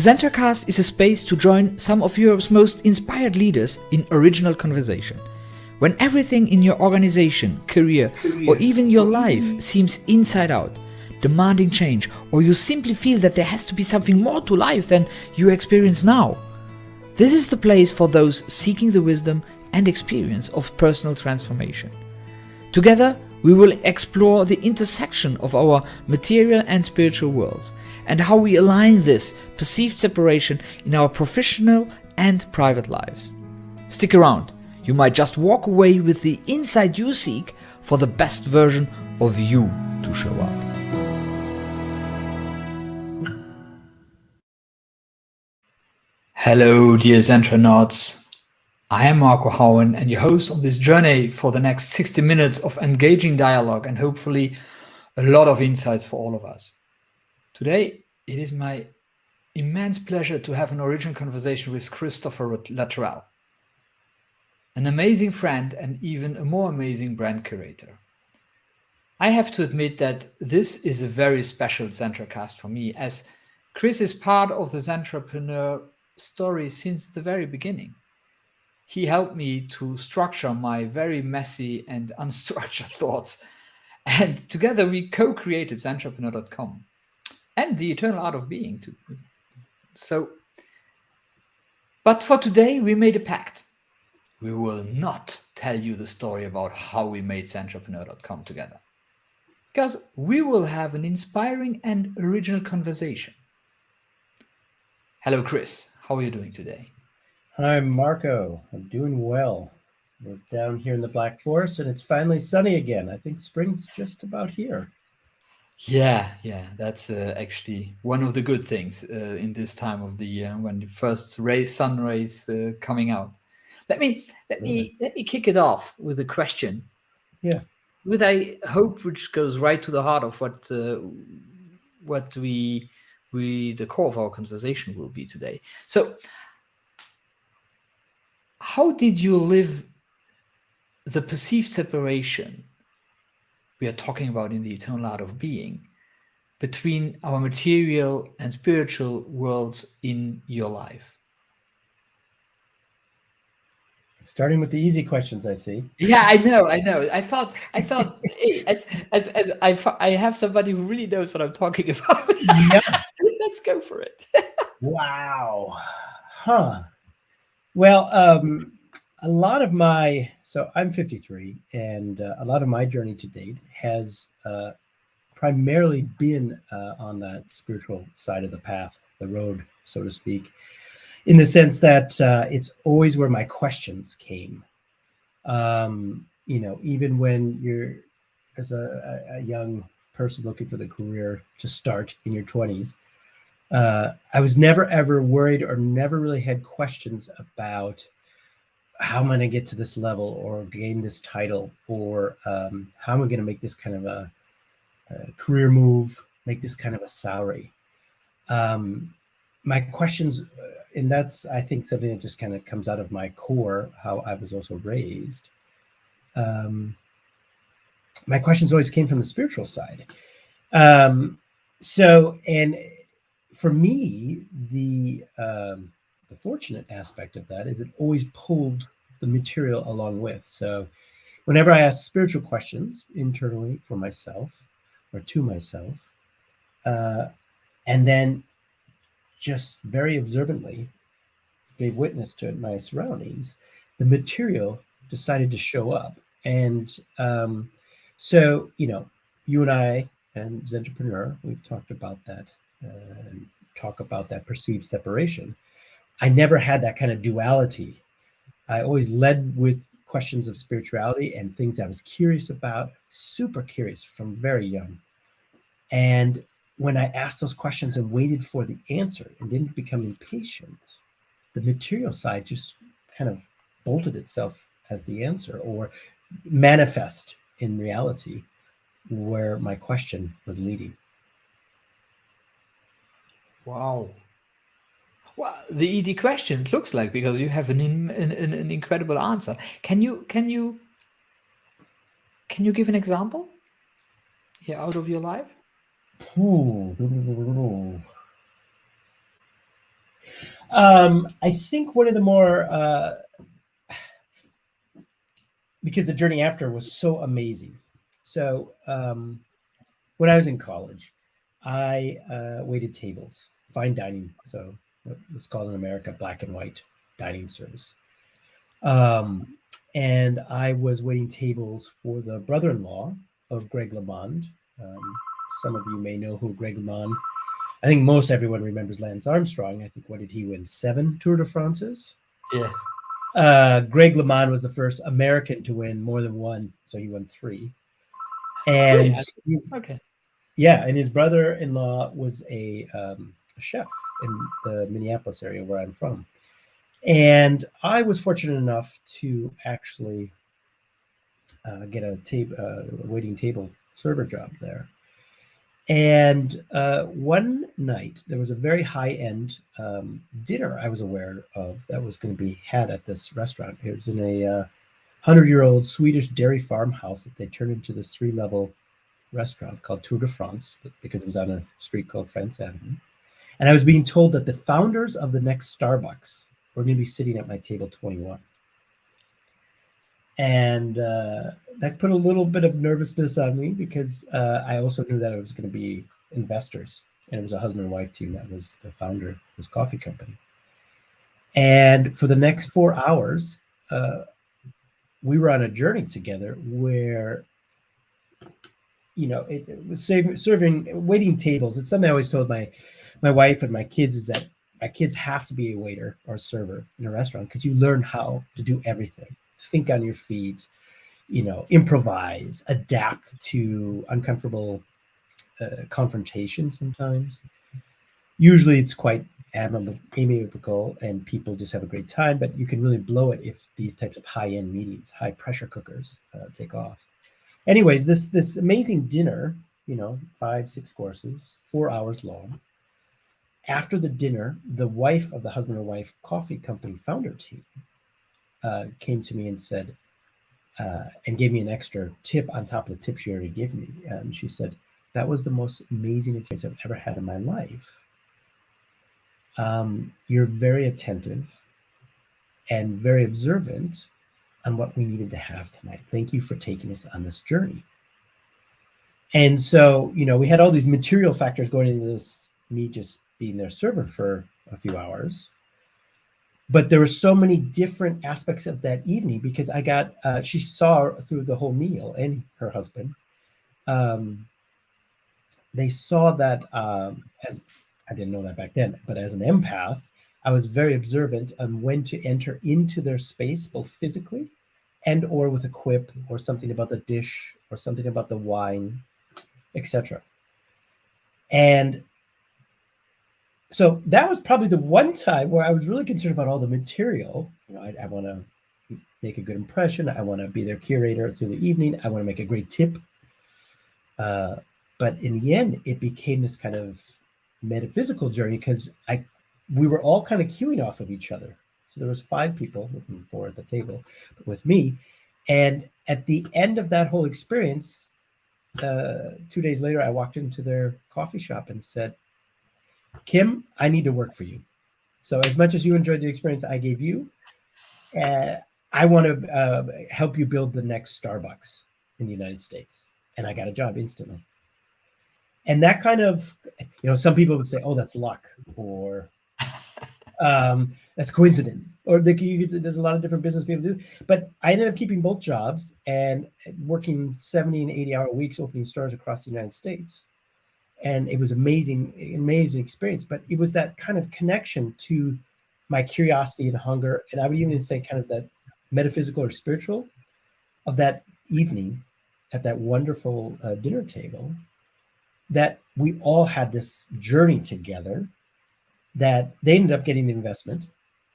ZentraCast is a space to join some of Europe's most inspired leaders in original conversation. When everything in your organization, career, or even your life seems inside out, demanding change, or you simply feel that there has to be something more to life than you experience now, this is the place for those seeking the wisdom and experience of personal transformation. Together, we will explore the intersection of our material and spiritual worlds and how we align this perceived separation in our professional and private lives. Stick around. You might just walk away with the insight you seek for the best version of you to show up. Hello, dear Zentranauts. I am Marco Howen and your host on this journey for the next 60 minutes of engaging dialogue and hopefully a lot of insights for all of us. Today, it is my immense pleasure to have an original conversation with Chris Latterell, an amazing friend and even a more amazing brand curator. I have to admit that this is a very special ZentraCast for me, as Chris is part of the Zentrapreneur story since the very beginning. He helped me to structure my very messy and unstructured thoughts, and together we co-created Zentrapreneur.com and the Eternal Art of Being too. But for today, we made a pact. We will not tell you the story about how we made Zentrapreneur.com together, because we will have an inspiring and original conversation. Hello, Chris. How are you doing today? Hi, Marco. I'm doing well. We're down here in the Black Forest, and it's finally sunny again. I think spring's just about here. Yeah, that's actually one of the good things in this time of the year when the first sun rays coming out. Let me kick it off with a question. Yeah. With I hope which goes right to the heart of what we the core of our conversation will be today. So, how did you live the perceived separation we are talking about in the Eternal Art of Being between our material and spiritual worlds in your life? Starting with the easy questions, I see. Yeah, I know. I thought, hey, as I have somebody who really knows what I'm talking about. Yeah. Let's go for it. Wow. Huh. Well, a lot of so I'm 53, and a lot of my journey to date has primarily been on that spiritual side of the path, the road, so to speak, in the sense that it's always where my questions came. Even when you're as a young person looking for the career to start in your 20s, I was never ever worried or never really had questions about how am I going to get to this level or gain this title, or how am I going to make this kind of a career move, make this kind of a salary. My questions, and that's, I think, something that just kind of comes out of my core, how I was also raised. My questions always came from the spiritual side. And for me, the fortunate aspect of that is it always pulled the material along with. So whenever I ask spiritual questions internally for myself or to myself, and then just very observantly gave witness to my surroundings, the material decided to show up. And so, you and I and Zentrapreneur, we've talked about that, talk about that perceived separation. I never had that kind of duality. I always led with questions of spirituality and things I was curious about, super curious from very young. And when I asked those questions and waited for the answer and didn't become impatient, the material side just kind of bolted itself as the answer or manifest in reality where my question was leading. Wow. Well, the easy question it looks like, because you have an incredible answer. Can you give an example here out of your life? I think one of the more because the journey after was so amazing. So when I was in college, I waited tables, fine dining. So what's called in America black and white dining service. Um, and I was waiting tables for the brother-in-law of Greg LeMond. Um, some of you may know who Greg LeMond. I think most everyone remembers Lance Armstrong. I think what did he win? 7 Tour de France's. Yeah. Greg LeMond was the first American to win more than one, so he won 3. Three. And he's, Okay. yeah, and his brother-in-law was a chef in the Minneapolis area where I'm from. And I was fortunate enough to actually get a waiting table server job there. And one night there was a very high-end dinner I was aware of that was going to be had at this restaurant. It was in a 100-year-old Swedish dairy farmhouse that they turned into this 3-level restaurant called Tour de France because it was on a street called France Avenue. And I was being told that the founders of the next Starbucks were going to be sitting at my table 21. And that put a little bit of nervousness on me because I also knew that it was going to be investors. And it was a husband and wife team that was the founder of this coffee company. And for the next 4 hours, we were on a journey together where, you know, it was serving waiting tables. It's something I always told my wife and my kids is that my kids have to be a waiter or a server in a restaurant because you learn how to do everything. Think on your feet, you know, improvise, adapt to uncomfortable confrontation sometimes. Usually it's quite amiable and people just have a great time, but you can really blow it if these types of high-end meetings, high pressure cookers take off. Anyways, this amazing dinner, you know, 5-6 courses, 4 hours long. After the dinner, the wife of the husband and wife coffee company founder team came to me and said, and gave me an extra tip on top of the tip she already gave me. She said, that was the most amazing experience I've ever had in my life. You're very attentive and very observant on what we needed to have tonight. Thank you for taking us on this journey. And so, you know, we had all these material factors going into this, me just being their server for a few hours. But there were so many different aspects of that evening because I got, she saw through the whole meal and her husband. They saw that as, I didn't know that back then, but as an empath, I was very observant on when to enter into their space, both physically and or with a quip or something about the dish or something about the wine, etc. And so that was probably the one time where I was really concerned about all the material. You know, I want to make a good impression. I want to be their curator through the evening. I want to make a great tip. But in the end, it became this kind of metaphysical journey because we were all kind of queuing off of each other. So there was 5 people, 4 at the table, but with me. And at the end of that whole experience, 2 days later, I walked into their coffee shop and said, Kim, I need to work for you. So as much as you enjoyed the experience I gave you, I want to help you build the next Starbucks in the United States. And I got a job instantly. And that kind of, you know, some people would say, oh, that's luck, or that's coincidence, or there's a lot of different business people do. But I ended up keeping both jobs and working 70 and 80-hour weeks opening stores across the United States. And it was amazing experience. But it was that kind of connection to my curiosity and hunger. And I would even say kind of that metaphysical or spiritual of that evening at that wonderful dinner table, that we all had this journey together, that they ended up getting the investment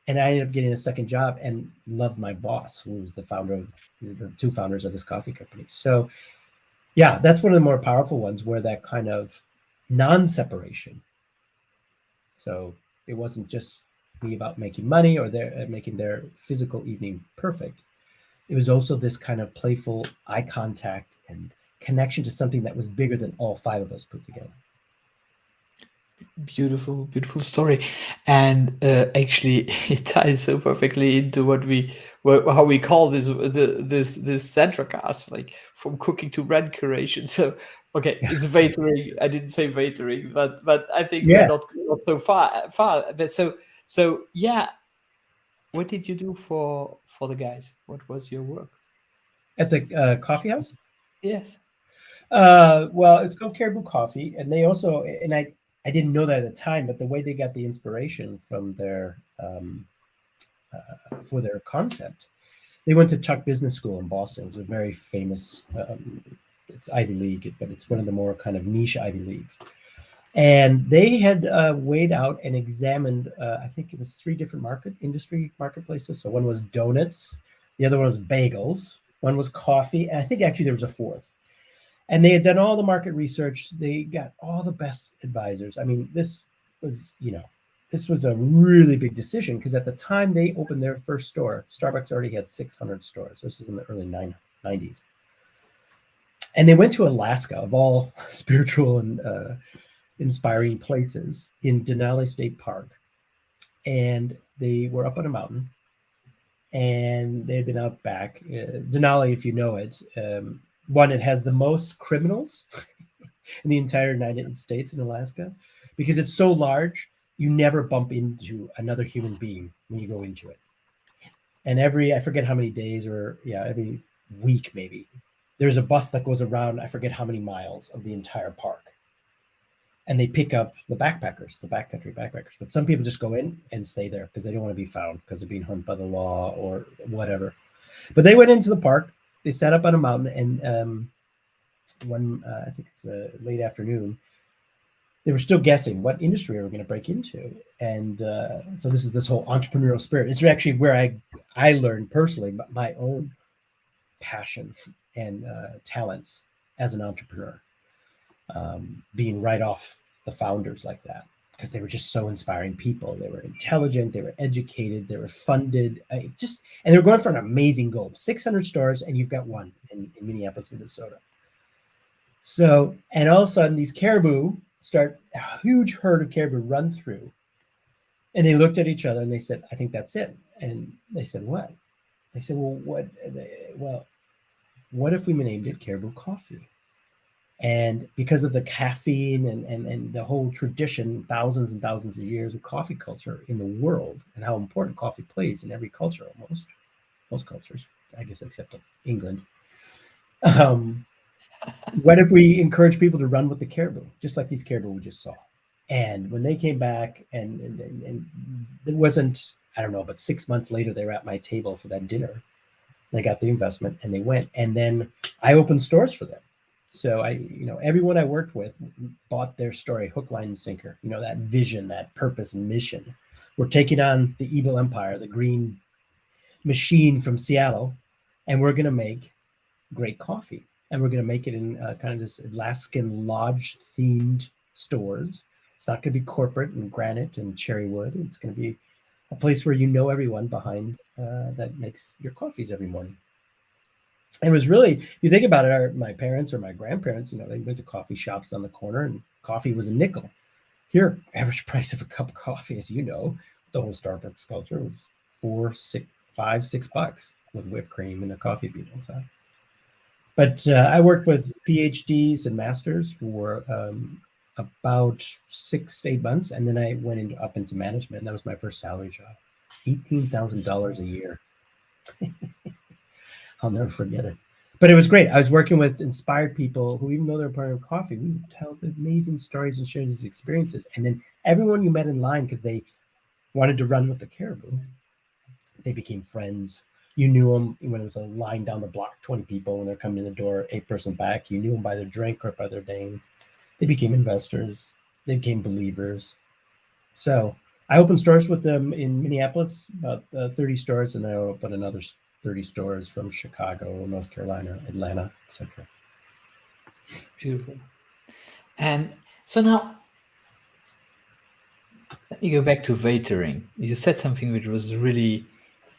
and I ended up getting a second job and loved my boss, who was the founder of the 2 founders of this coffee company. So yeah, that's one of the more powerful ones where that kind of non-separation. So it wasn't just me about making money or making their physical evening perfect. It was also this kind of playful eye contact and connection to something that was bigger than all 5 of us put together. Beautiful, beautiful story, and actually, it ties so perfectly into how we call this ZentraCast, like from cooking to brand curation. So, okay, it's waitering. I didn't say waitering, but I think we're Yeah, not so far. But so yeah, what did you do for the guys? What was your work? at the coffee house. Yes. Well, it's called Caribou Coffee, and they also, and I didn't know that at the time, but the way they got the inspiration from their for their concept, they went to Chuck Business School in Boston. It's a very famous, it's Ivy League, but it's one of the more kind of niche Ivy Leagues. And they had weighed out and examined, I think it was 3 different industry marketplaces. So one was donuts, the other one was bagels, one was coffee, and I think actually there was a fourth. And they had done all the market research. They got all the best advisors. I mean, was, this was a really big decision because at the time they opened their first store, Starbucks already had 600 stores. This is in the early 90s. And they went to Alaska, of all spiritual and inspiring places, in Denali State Park. And they were up on a mountain and they had been out back. Denali, if you know it, one, it has the most criminals in the entire United States and Alaska because it's so large, you never bump into another human being when you go into it. And I forget how many days every week maybe, there's a bus that goes around, I forget how many miles of the entire park. And they pick up the backpackers, the backcountry backpackers. But some people just go in and stay there because they don't want to be found because they're being hunted by the law or whatever. But they went into the park, they sat up on a mountain, and one, I think it was a late afternoon, they were still guessing what industry we were going to break into. And so this is this whole entrepreneurial spirit. It's actually where I learned personally my own passion and talents as an entrepreneur, being right off the founders like that, because they were just so inspiring people. They were intelligent, they were educated, they were funded, and they were going for an amazing goal. 600 stores, and you've got one in Minneapolis, Minnesota. So, and all of a sudden, these caribou start, a huge herd of caribou run through, and they looked at each other and they said, "I think that's it." And they said, "What?" They said, "Well, what? Well, what if we named it Caribou Coffee?" And because of the caffeine and the whole tradition, thousands and thousands of years of coffee culture in the world, and how important coffee plays in every culture, most cultures, I guess, except England. What if we encourage people to run with the caribou, just like these caribou we just saw? And when they came back, and it wasn't, I don't know, but 6 months later, they were at my table for that dinner. They got the investment and they went. And then I opened stores for them. So everyone I worked with bought their story, hook, line, and sinker. That vision, that purpose and mission. We're taking on the evil empire, the green machine from Seattle, and we're going to make great coffee. And we're going to make it in kind of this Alaskan lodge themed stores. It's not going to be corporate and granite and cherry wood. It's going to be a place where everyone behind that makes your coffees every morning. And it was really, if you think about it, my parents or my grandparents, they went to coffee shops on the corner and coffee was a nickel. Here, average price of a cup of coffee, as you know, the whole Starbucks culture was $5-6 with whipped cream and a coffee bean on top. But I worked with PhDs and masters for about 6-8 months, and then I went up into management. And that was my first salary job, $18,000 a year. I'll never forget it. But it was great. I was working with inspired people who, even though they're part of coffee, we would tell amazing stories and share these experiences. And then everyone you met in line, because they wanted to run with the caribou, they became friends. You knew them when it was a line down the block, 20 people, when they're coming in the door, 8-person back. You knew them by their drink or by their name. They became investors. They became believers. So I opened stores with them in Minneapolis, about 30 stores, and I opened another 30 stores from Chicago, North Carolina, Atlanta, etc. Beautiful. And so now, let me go back to waitering. You said something which was really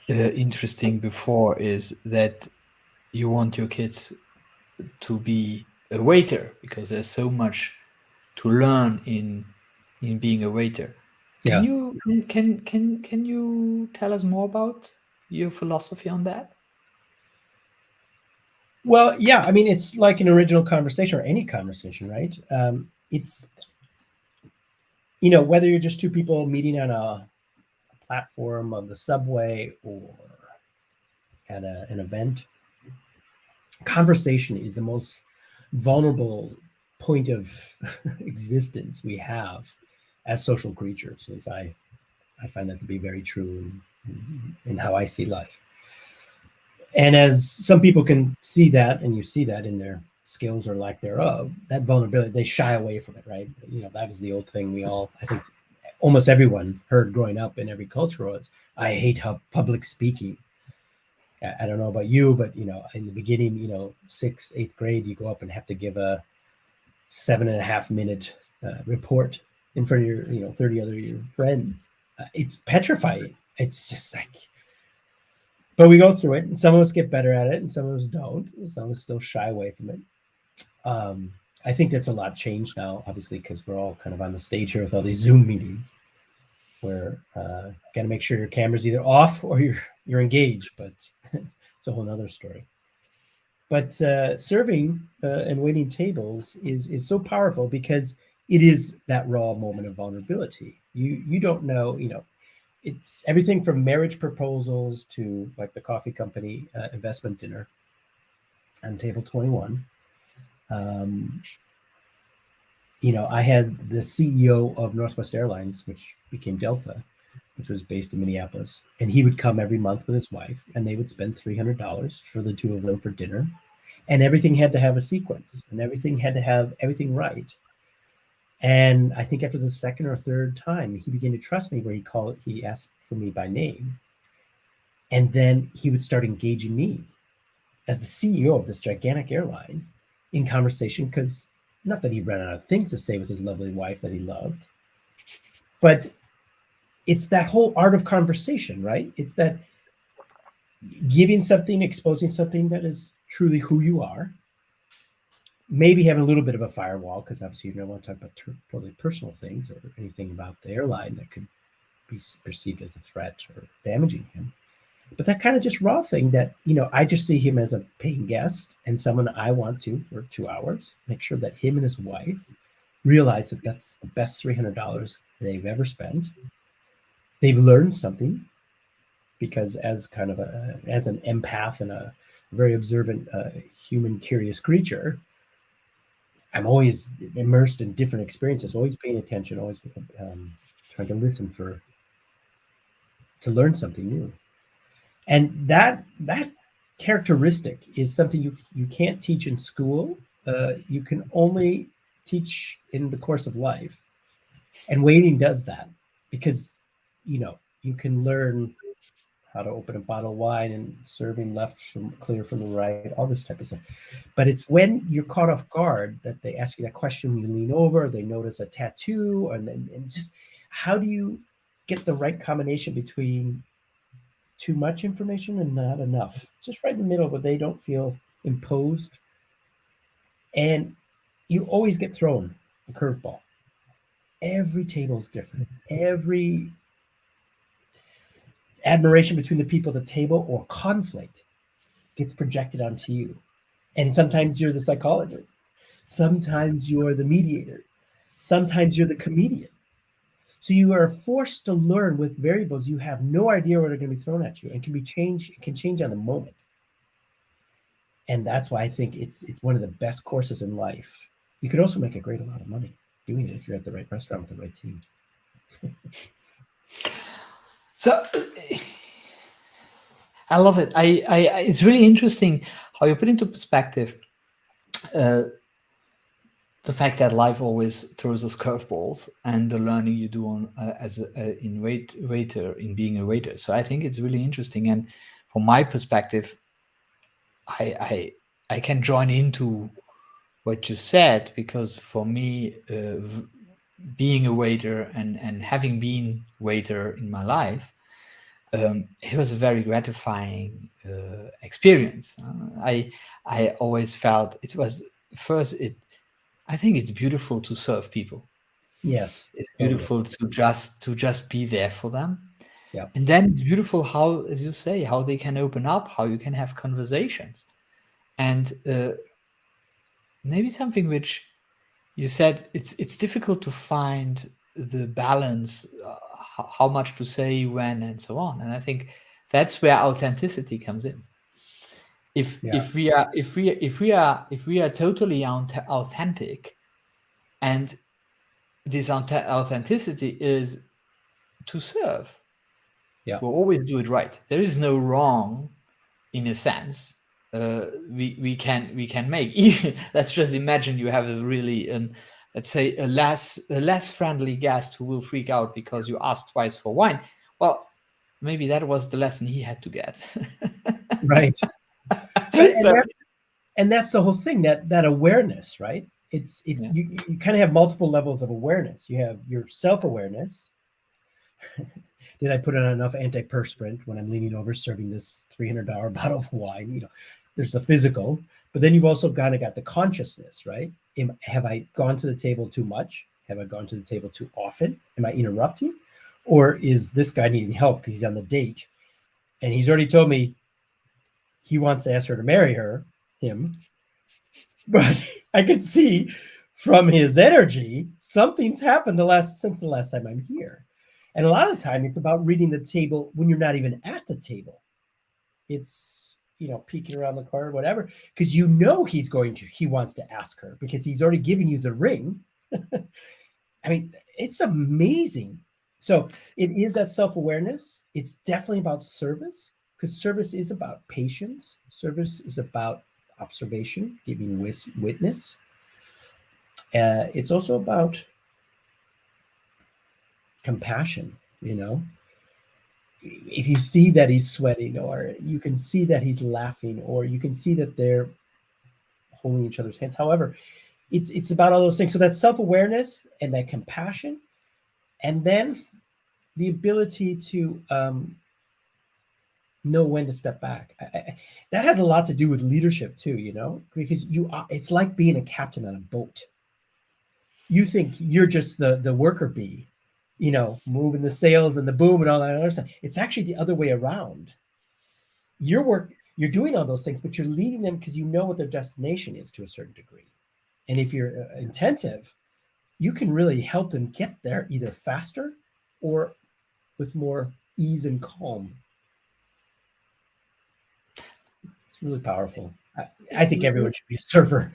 interesting before, is that you want your kids to be a waiter because there's so much to learn in in being a waiter. Yeah. Can you tell us more about your philosophy on that? Well, yeah. I mean, it's like an original conversation or any conversation, right? It's whether you're just two people meeting on a platform of the subway or at an event, conversation is the most vulnerable point of existence we have as social creatures. As I find that to be very true in how I see life. And as some people can see that, and you see that in their skills or lack thereof, that vulnerability, they shy away from it, right? That was the old thing we all, I think, almost everyone heard growing up in every culture was, I hate how public speaking. I don't know about you, but in the beginning, 6th, 8th grade, you go up and have to give a 7.5 minute report in front of your 30 other your friends. It's petrifying. It's just like, but we go through it, and some of us get better at it, and some of us don't. Some of us still shy away from it. I think that's a lot changed now, obviously, because we're all kind of on the stage here with all these Zoom meetings, where got to make sure your camera's either off or you're engaged. But it's a whole other story. But serving and waiting tables is so powerful because it is that raw moment of vulnerability. You don't know, it's everything from marriage proposals to like the coffee company investment dinner on table 21. I had the CEO of Northwest Airlines, which became Delta, which was based in Minneapolis, and he would come every month with his wife, and they would spend $300 for the two of them for dinner, and everything had to have a sequence, and everything had to have everything right. And I think after the second or third time, he began to trust me, where he asked for me by name. And then he would start engaging me as the CEO of this gigantic airline in conversation, because not that he ran out of things to say with his lovely wife that he loved, but it's that whole art of conversation, right? It's that giving something, exposing something that is truly who you are, maybe having a little bit of a firewall, because obviously you don't want to talk about totally personal things or anything about the airline that could be perceived as a threat or damaging him. But that kind of just raw thing that, I just see him as a paying guest and someone I want to, for 2 hours, make sure that him and his wife realize that that's the best $300 they've ever spent. They've learned something, because as kind of as an empath and a very observant human curious creature, I'm always immersed in different experiences, always paying attention, always trying to listen to learn something new. And that characteristic is something you can't teach in school. You can only teach in the course of life. And waiting does that, because you can learn how to open a bottle of wine and serving left from clear from the right, all this type of stuff. But it's when you're caught off guard that they ask you that question when you lean over, they notice a tattoo, and just how do you get the right combination between too much information and not enough, just right in the middle, but they don't feel imposed. And you always get thrown a curveball. Every table is different. Every admiration between the people at the table or conflict gets projected onto you. And sometimes you're the psychologist. Sometimes you're the mediator. Sometimes you're the comedian. So you are forced to learn with variables you have no idea what are going to be thrown at you, and can be changed. It can change on the moment. And that's why I think it's one of the best courses in life. You could also make a great amount of money doing it if you're at the right restaurant with the right team. So I love it. I it's really interesting how you put into perspective the fact that life always throws us curveballs, and the learning you do on in being a waiter. So I think it's really interesting. And from my perspective, I can join into what you said, because for me, being a waiter and having been waiter in my life, it was a very gratifying experience. I always felt it was first. I think it's beautiful to serve people. Yes, It's totally. beautiful to just be there for them. Yeah, And then it's beautiful how, as you say, how they can open up, how you can have conversations. And maybe something which you said, it's difficult to find the balance, how much to say, when, and so on. And I think that's where authenticity comes in. If yeah, if we are if we if we are if we are totally authentic, and this authenticity is to serve, yeah, we'll always do it right. There is no wrong, in a sense. We can make. Even, let's just imagine you have a really, let's say, a less friendly guest who will freak out because you asked twice for wine. Well, maybe that was the lesson he had to get. right. But So and that's the whole thing, that awareness, right? It's yeah, you kind of have multiple levels of awareness. You have your self-awareness. Did I put on enough antiperspirant when I'm leaning over serving this $300 bottle of wine? There's the physical, but then you've also kind of got the consciousness, right? Have I gone to the table too much? Have I gone to the table too often? Am I interrupting? Or is this guy needing help because he's on the date and he's already told me he wants to ask her to marry him, but I can see from his energy something's happened since the last time I'm here. And a lot of the time it's about reading the table when you're not even at the table. It's peeking around the corner, whatever, because he wants to ask her because he's already given you the ring. I mean, it's amazing. So it is that self-awareness. It's definitely about service, because service is about patience. Service is about observation, giving witness. It's also about compassion. If you see that he's sweating, or you can see that he's laughing, or you can see that they're holding each other's hands. However, it's about all those things. So that self-awareness and that compassion, and then the ability to know when to step back. That has a lot to do with leadership too, because it's like being a captain on a boat. You think you're just the worker bee, moving the sails and the boom and all that other stuff. It's actually the other way around. You're doing all those things, but you're leading them because you know what their destination is to a certain degree. And if you're attentive, you can really help them get there either faster or with more ease and calm. It's really powerful. I think everyone should be a server.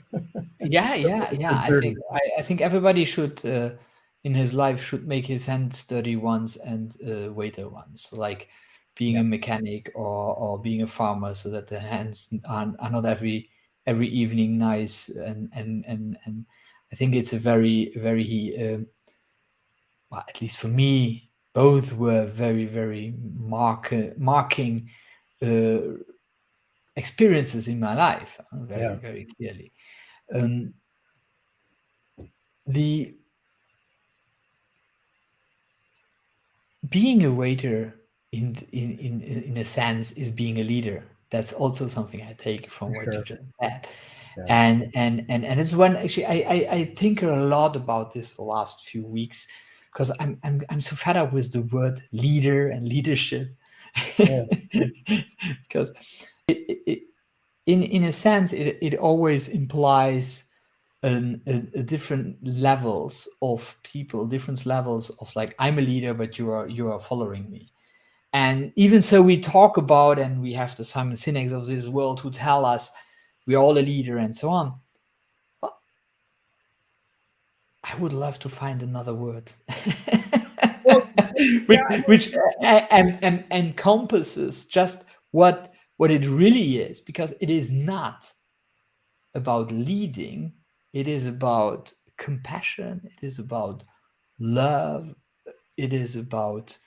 yeah. I Dirty. think I think everybody should, in his life, should make his hands dirty once and waiter once, like being Yeah, a mechanic or being a farmer, so that the hands are not every evening nice. And I think it's a very well, at least for me, both were very marking uh, experiences in my life, yeah, very clearly. Um, the being a waiter, in a sense, is being a leader. That's also something I take from for what you sure. just said. Yeah, And it's when actually I think a lot about this the last few weeks, because I'm so fed up with the word leader and leadership. yeah, Because in a sense, it always implies a different levels of people, different levels of, like, I'm a leader, but you are following me. And even so, we talk about, and we have the Simon Sinek's of this world who tell us we're all a leader and so on. Well, I would love to find another word well, which, yeah, which encompasses just what it really is, because it is not about leading. It is about compassion. It is about love. It is about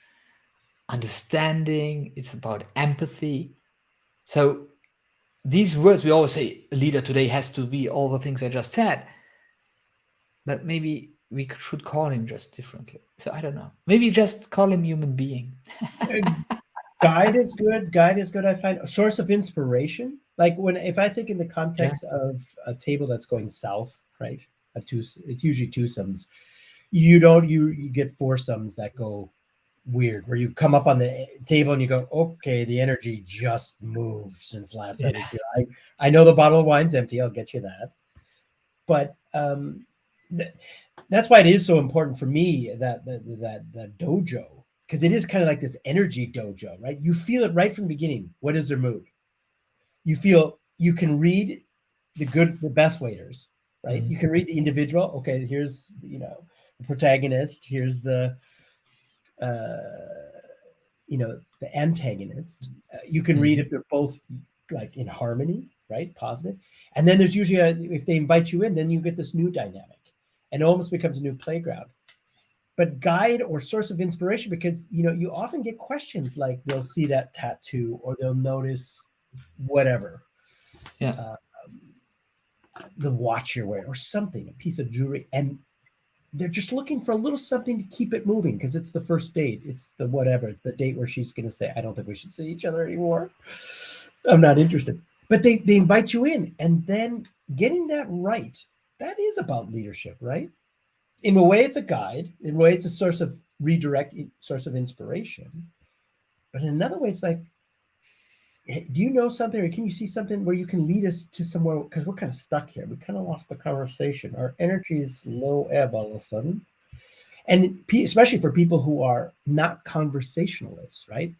understanding. It's about empathy. So these words, we always say a leader today has to be all the things I just said, but maybe we should call him just differently. So I don't know. Maybe just call him human being. guide is good. Guide is good. I find a source of inspiration. Like if I think in the Yeah. context of a table that's going south, right? It's usually twosomes. You don't, you get foursomes that go weird, where you come up on the table and you go, okay, the energy just moved since last I was here. I know the bottle of wine's empty. I'll get you that. But that's why it is so important for me that dojo, because it is kind of like this energy dojo, right? You feel it right from the beginning. What is their mood? You feel, you can read the best waiters, right? You can read the individual. Okay, here's, you know, the protagonist. Here's the you know, the antagonist. You can read if they're both like in harmony, right? Positive. And then there's usually if they invite you in, then you get this new dynamic, and it almost becomes a new playground. But guide or source of inspiration, because, you know, you often get questions like they'll see that tattoo, or they'll notice whatever, the watch you're wearing or something, a piece of jewelry, and they're just looking for a little something to keep it moving, because it's the first date. It's the whatever. It's the date where she's going to say, I don't think we should see each other anymore. I'm not interested. But they invite you in, and then getting that right, that is about leadership, right? In a way, it's a guide. In a way, it's a source of source of inspiration. But in another way, it's like, do you know something, or can you see something where you can lead us to somewhere? Because we're kind of stuck here. We kind of lost the conversation. Our energy is low ebb all of a sudden. And especially for people who are not conversationalists, right?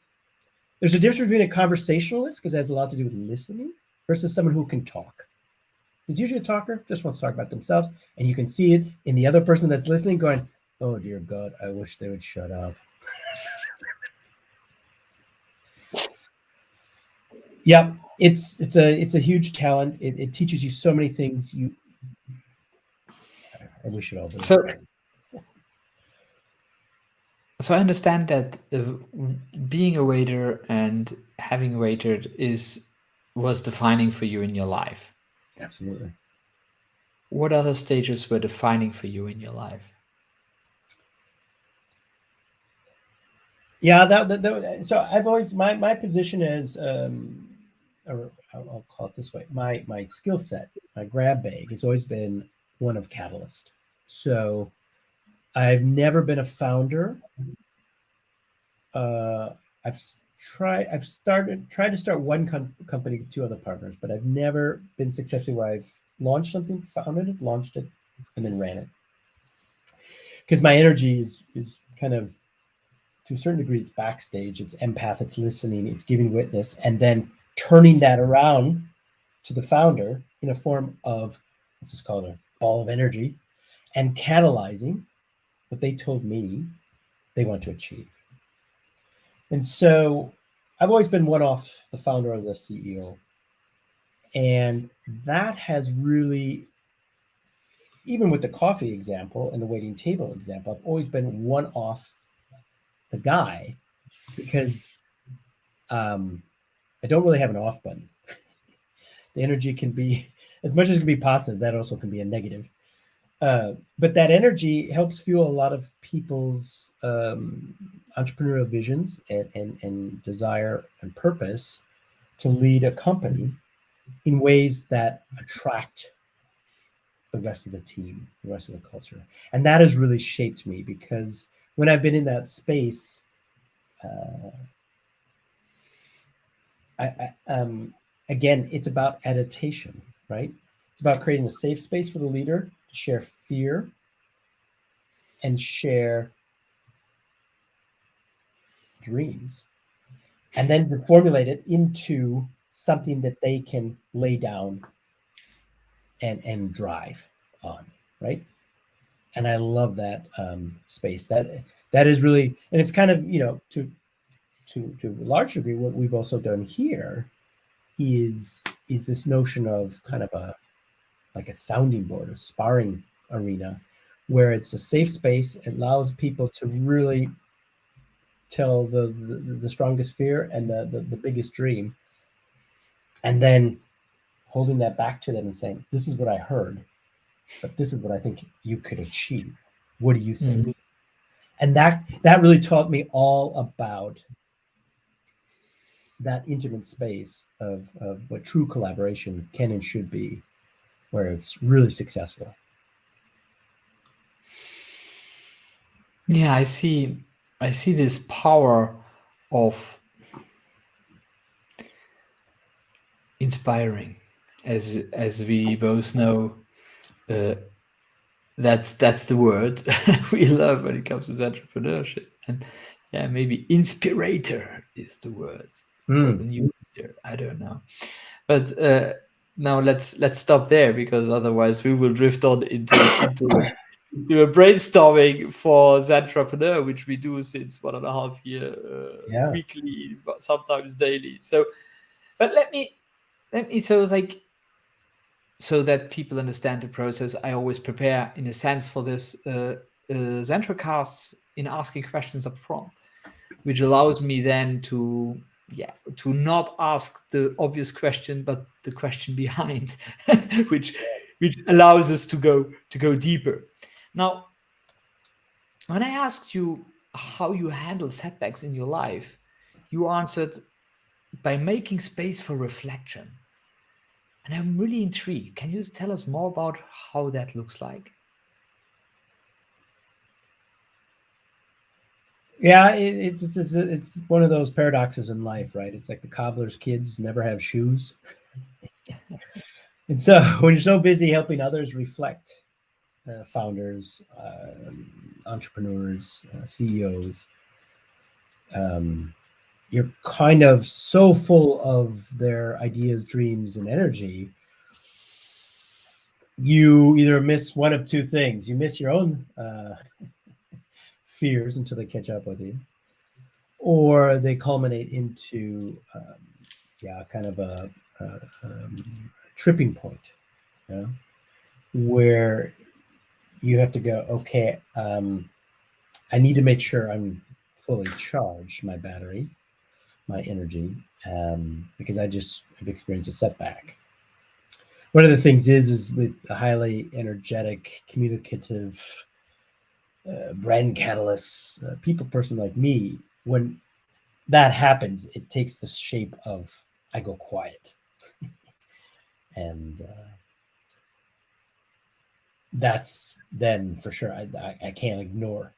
There's a difference between a conversationalist, because it has a lot to do with listening, versus someone who can talk. It's usually a talker, just wants to talk about themselves. And you can see it in the other person that's listening going, oh, dear God, I wish they would shut up. Yeah, it's a huge talent. It teaches you so many things. I wish it all did. So I understand that being a waiter and having waited was defining for you in your life. Absolutely. What other stages were defining for you in your life? Yeah, so I've always, my position is, or I'll call it this way, my skill set, my grab bag has always been one of catalyst. So I've never been a founder. I've tried to start one company with two other partners, but I've never been successful where I've launched something, founded it, launched it, and then ran it. Because my energy is kind of, to a certain degree, it's backstage, it's empath, it's listening, it's giving witness, and then turning that around to the founder in a form of, let's just call it a ball of energy, and catalyzing what they told me they want to achieve. And so I've always been one-off the founder or the CEO. And that has really, even with the coffee example and the waiting table example, I've always been one-off the guy, because I don't really have an off button. The energy can be, as much as it can be positive, that also can be a negative. But that energy helps fuel a lot of people's entrepreneurial visions and desire and purpose to lead a company in ways that attract the rest of the team, the rest of the culture. And that has really shaped me, because when I've been in that space, again, it's about adaptation, right? It's about creating a safe space for the leader to share fear and share dreams, and then to formulate it into something that they can lay down and drive on, right? And I love that space. That is really, and it's kind of, you know, to a large degree, what we've also done here is this notion of kind of a sounding board, a sparring arena, where it's a safe space. It allows people to really tell the strongest fear and the biggest dream, and then holding that back to them and saying, this is what I heard, but this is what I think you could achieve. What do you think? Mm-hmm. And that really taught me all about that intimate space of what true collaboration can and should be, where it's really successful. Yeah, I see this power of inspiring, as we both know. Uh, that's the word we love when it comes to entrepreneurship. And yeah, maybe inspirator is the word for the Mm, new leader. I don't know, but now let's stop there, because otherwise we will drift on into a brainstorming for Zentrapreneur, which we do since 1.5 year, yeah. weekly, but sometimes daily. So, but let me so that people understand the process. I always prepare, in a sense, for this ZentraCasts in asking questions up front, which allows me then to not ask the obvious question, but the question behind, which which allows us to go deeper. Now, when I asked you how you handle setbacks in your life, you answered by making space for reflection. And I'm really intrigued. Can you tell us more about how that looks like? Yeah, it's one of those paradoxes in life, right? It's like the cobbler's kids never have shoes. And so when you're so busy helping others reflect, founders, entrepreneurs, CEOs, um, you're kind of so full of their ideas, dreams, and energy, you either miss one of two things. You miss your own fears until they catch up with you, or they culminate into, yeah, kind of a tripping point, you know, where you have to go, okay, I need to make sure I'm fully charged, my battery, my energy, because I just have experienced a setback. One of the things is with a highly energetic, communicative, brand catalyst, people person like me, when that happens, it takes the shape of I go quiet, and that's then for sure. I can't ignore.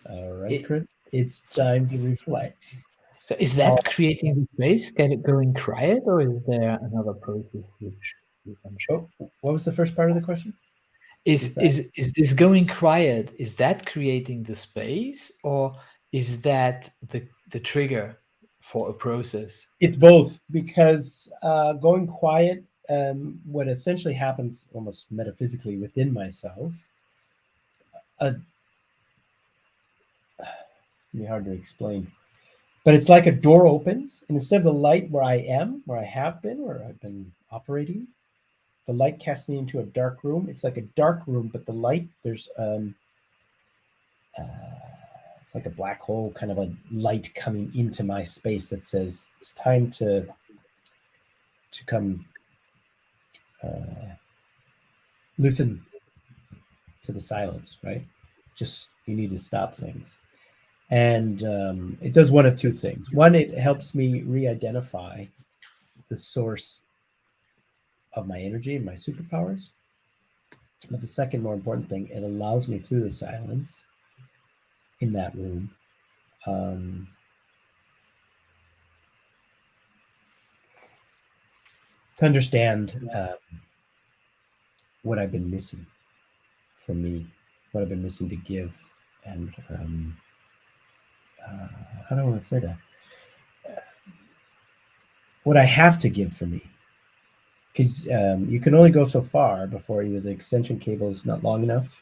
All right, It, Chris, it's time to reflect. so is Oh, that creating the space? Can it going quiet, or is there another process which you can share? oh, what was the first part of the question? Is Is that is is this going quiet? Is that creating the space, or is that the trigger for a process? it's both because going quiet, what essentially happens almost metaphysically within myself, uh, be hard to explain, but it's like a door opens, and instead of the light where I am, where I have been, where I've been operating, the light casts me into a dark room. It's like a dark room, but the light, there's uh, it's like a black hole, kind of a light coming into my space that says it's time to come uh, listen to the silence, right? Just you need to stop things. And it does one of two things. One, it helps me re-identify the source of my energy and my superpowers. But the second, more important thing, it allows me through the silence in that room, um, to understand what I've been missing from me, what I've been missing to give, and how do I want to say that? What I have to give for me, because you can only go so far before either the extension cable is not long enough,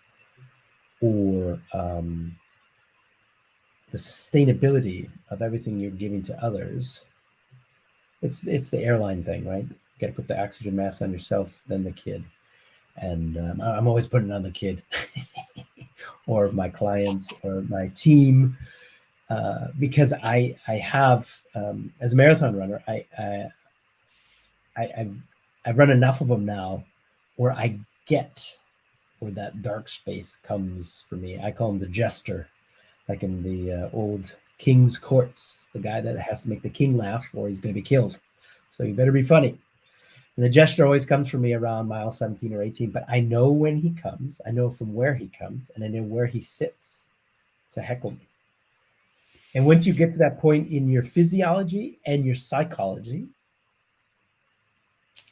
or the sustainability of everything you're giving to others. It's the airline thing, right? You got to put the oxygen mask on yourself, then the kid, and I'm always putting on the kid, or my clients, or my team, because I have, as a marathon runner, I've run enough of them now, where I get where that dark space comes for me. I call him the jester, like in the old king's courts, the guy that has to make the king laugh or he's going to be killed. So you better be funny. And the jester always comes for me around mile 17 or 18, but I know when he comes, I know from where he comes, and I know where he sits. to heckle me. And once you get to that point in your physiology and your psychology,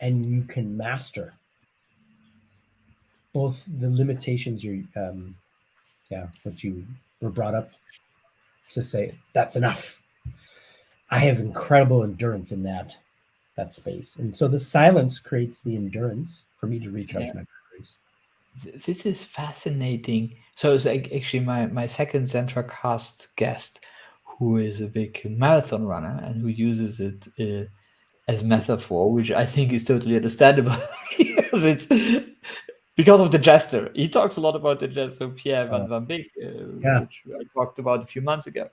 and you can master both the limitations what you were brought up to say, that's enough. I have incredible endurance in that space. And so the silence creates the endurance for me to recharge my batteries. This is fascinating. So it's like actually my second ZentraCast guest, who is a big marathon runner and who uses it as metaphor, which I think is totally understandable because of the gesture. He talks a lot about the gesture, Pierre Van Beek, which I talked about a few months ago.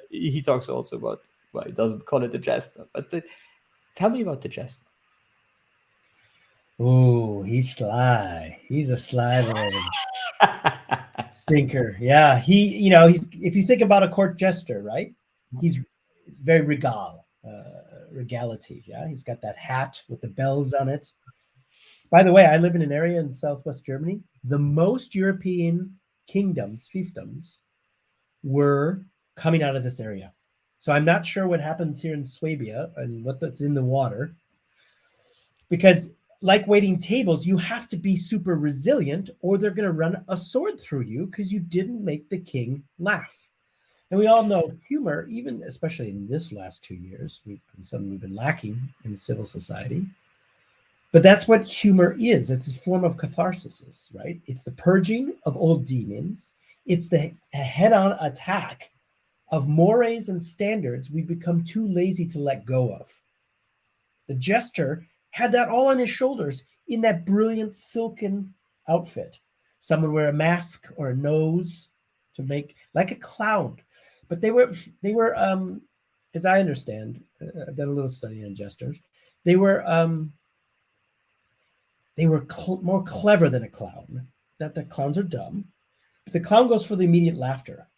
He talks also about, well, he doesn't call it a gesture, but tell me about the gesture. Oh, he's sly. He's a sly little stinker. Yeah, he's if you think about a court jester, right? He's very regality. Yeah, he's got that hat with the bells on it. By the way, I live in an area in southwest Germany. The most European kingdoms, fiefdoms, were coming out of this area. So I'm not sure what happens here in Swabia and what that's in the water, because like waiting tables, you have to be super resilient or they're going to run a sword through you because you didn't make the king laugh. And we all know humor, even especially in this last 2 years, something we've been lacking in civil society. But that's what humor is. It's a form of catharsis, right? It's the purging of old demons. It's the head-on attack of mores and standards we've become too lazy to let go of. The jester had that all on his shoulders in that brilliant silken outfit. Some would wear a mask or a nose to make like a clown. But they were, as I understand, I've done a little study on jesters. They were more clever than a clown. Not that clowns are dumb, but the clown goes for the immediate laughter.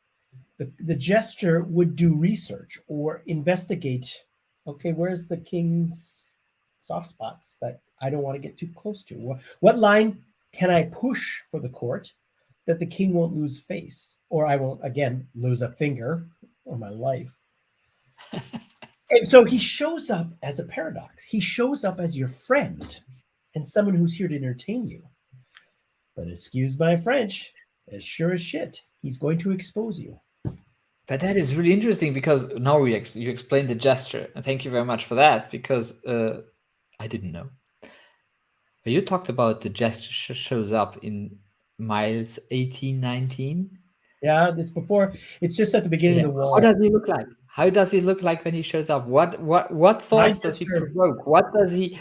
The jester would do research or investigate. Okay, where's the king's soft spots that I don't want to get too close to? What line can I push for the court that the king won't lose face, or I won't again lose a finger or my life? And so he shows up as a paradox. He shows up as your friend and someone who's here to entertain you. But excuse my French, as sure as shit, he's going to expose you. But that is really interesting because now you explained the gesture, and thank you very much for that, because I didn't know. But you talked about the gesture shows up in miles 18, 19. Yeah, this before, it's just at the beginning of the wall. How does he look like? How does he look like when he shows up? What thoughts does he provoke? What does he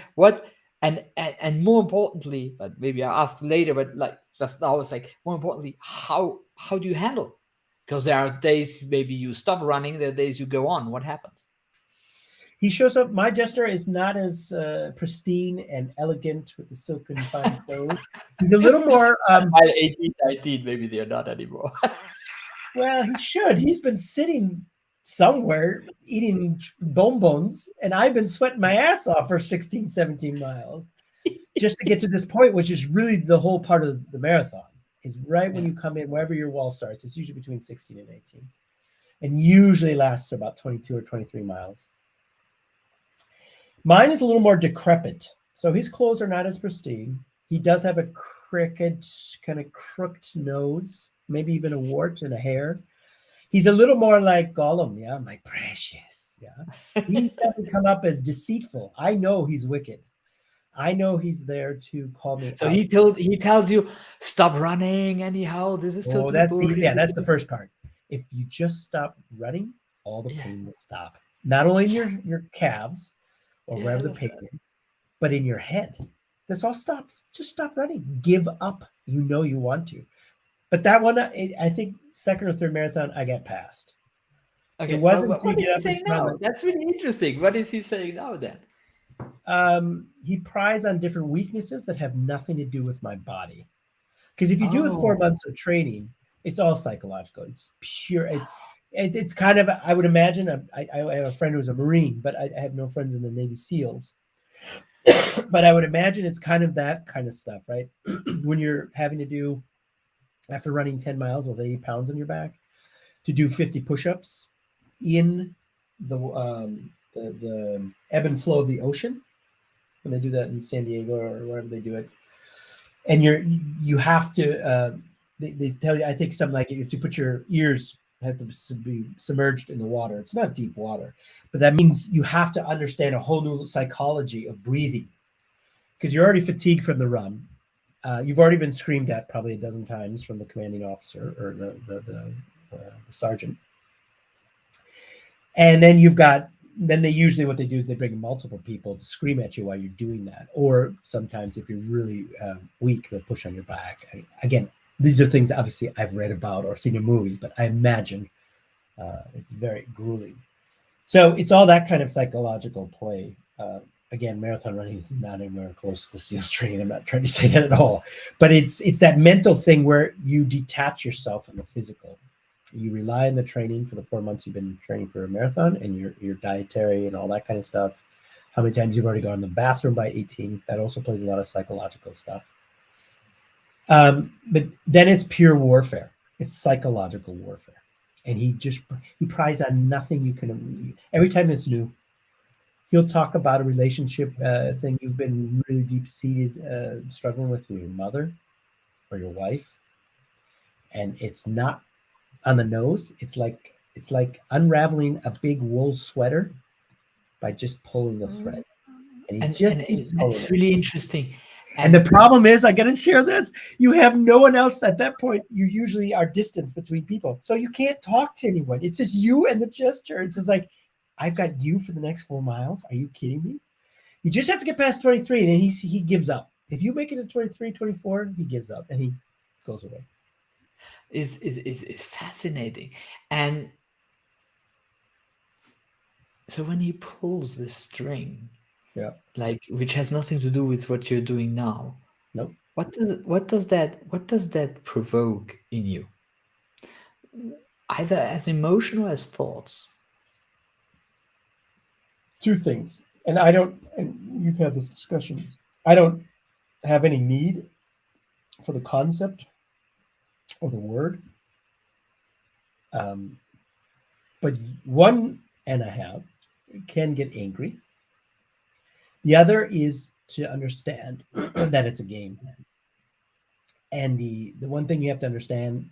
and more importantly, but maybe I asked later, but like just now, it's like more importantly, how do you handle? Because there are days maybe you stop running, there are days you go on. What happens? He shows up. My jester is not as pristine and elegant with the silken fine clothes. He's a little more. By 18, 19, maybe they're not anymore. Well, he should. He's been sitting somewhere eating bonbons, and I've been sweating my ass off for 16, 17 miles just to get to this point, which is really the whole part of the marathon. Is right when you come in, wherever your wall starts. It's usually between 16 and 18, and usually lasts about 22 or 23 miles. Mine is a little more decrepit, so his clothes are not as pristine. He does have a crooked, kind of crooked nose, maybe even a wart and a hair. He's a little more like Gollum, yeah, my precious, yeah. He doesn't come up as deceitful. I know he's wicked. I know he's there to call me. So he tells you, stop running anyhow. This is totally that's the first part. If you just stop running, all the pain will stop. Not only in your calves or wherever the pain is, but in your head. This all stops. Just stop running. Give up. You know you want to. But that one, I think second or third marathon, I got past. Okay, what is he saying now? That's really interesting. What is he saying now then? He pries on different weaknesses that have nothing to do with my body. Because if you do it 4 months of training, it's all psychological. It's pure. It's kind of, I would imagine, I have a friend who's a Marine, but I have no friends in the Navy SEALs. But I would imagine it's kind of that kind of stuff, right? When you're having to do, after running 10 miles with 80 pounds on your back, to do 50 push-ups in the ebb and flow of the ocean when they do that in San Diego or wherever they do it. And you have to they tell you, I think something like, if you put your ears have to be submerged in the water. It's not deep water, but that means you have to understand a whole new psychology of breathing, because you're already fatigued from the run. You've already been screamed at probably a dozen times from the commanding officer or the sergeant. And then then they usually, what they do is they bring multiple people to scream at you while you're doing that. Or sometimes if you're really weak, they'll push on your back. Again, these are things obviously I've read about or seen in movies, but I imagine it's very grueling. So it's all that kind of psychological play. Again, marathon running is not anywhere close to the SEALs training. I'm not trying to say that at all, but it's that mental thing where you detach yourself from the physical. You rely on the training for the 4 months you've been training for a marathon, and your dietary and all that kind of stuff. How many times you've already gone to the bathroom by 18. That also plays a lot of psychological stuff. But then it's pure warfare. It's psychological warfare. And he prides on nothing you can. Every time it's new, he'll talk about a relationship thing you've been really deep-seated struggling with your mother or your wife. And it's not on the nose. It's like unraveling a big wool sweater by just pulling the thread. And it's really interesting. And the problem is, I got to share this, you have no one else at that point. You usually are distance between people. So you can't talk to anyone. It's just you and the gesture. It's just like, I've got you for the next 4 miles. Are you kidding me? You just have to get past 23, and then he gives up. If you make it to 23, 24, he gives up and he goes away. It's fascinating. And so when he pulls the string, like, which has nothing to do with what you're doing now, nope. What does that provoke in you, either as emotion or as thoughts? Two things. And you've had this discussion, I don't have any need for the concept or the word. But one, and I have, can get angry. The other is to understand that it's a game. And the one thing you have to understand,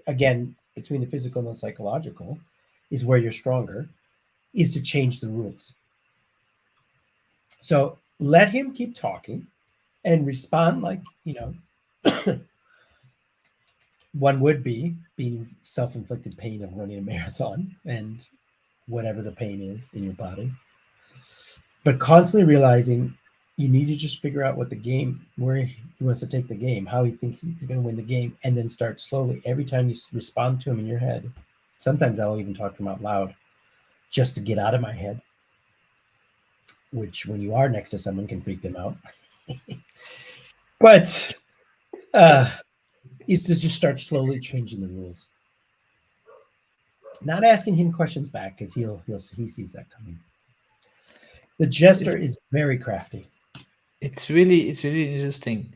again, between the physical and the psychological, is where you're stronger, is to change the rules. So let him keep talking and respond like, one would be being self-inflicted pain of running a marathon and whatever the pain is in your body. But constantly realizing you need to just figure out what the game, where he wants to take the game, how he thinks he's going to win the game, and then start slowly. Every time you respond to him in your head, sometimes I'll even talk to him out loud just to get out of my head, which when you are next to someone can freak them out. But is to just start slowly changing the rules. Not asking him questions back, because he sees that coming. The jester is very crafty. It's really interesting.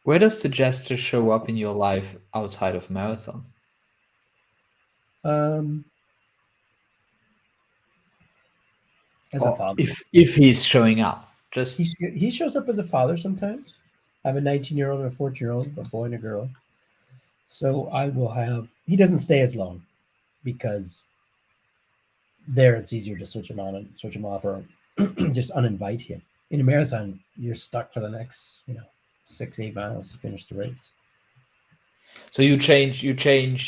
Where does the jester show up in your life outside of marathon? As a father. If he's showing up. Just he shows up as a father sometimes. I have a 19-year-old and a 14-year-old, a boy and a girl. So I will have, he doesn't stay as long, because there it's easier to switch him on and switch him off, or just uninvite him. In a marathon, you're stuck for the next 6-8 miles to finish the race. So you change